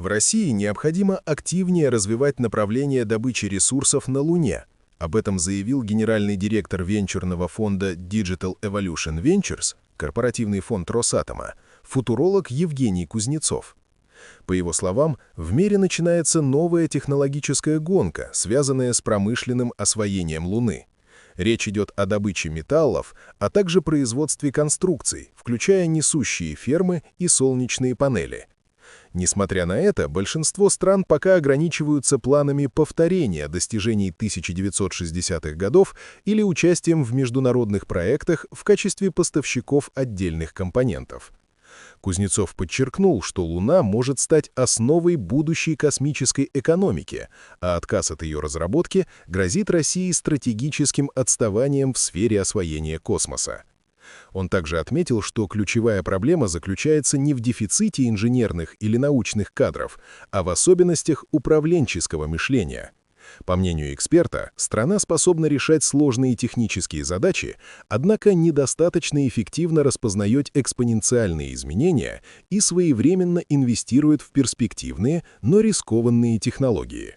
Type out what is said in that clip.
В России необходимо активнее развивать направление добычи ресурсов на Луне. Об этом заявил генеральный директор венчурного фонда Digital Evolution Ventures, корпоративный фонд Росатома, футуролог Евгений Кузнецов. По его словам, в мире начинается новая технологическая гонка, связанная с промышленным освоением Луны. Речь идет о добыче металлов, а также производстве конструкций, включая несущие фермы и солнечные панели. Несмотря на это, большинство стран пока ограничиваются планами повторения достижений 1960-х годов или участием в международных проектах в качестве поставщиков отдельных компонентов. Кузнецов подчеркнул, что Луна может стать основой будущей космической экономики, а отказ от ее разработки грозит России стратегическим отставанием в сфере освоения космоса. Он также отметил, что ключевая проблема заключается не в дефиците инженерных или научных кадров, а в особенностях управленческого мышления. По мнению эксперта, страна способна решать сложные технические задачи, однако недостаточно эффективно распознает экспоненциальные изменения и своевременно инвестирует в перспективные, но рискованные технологии.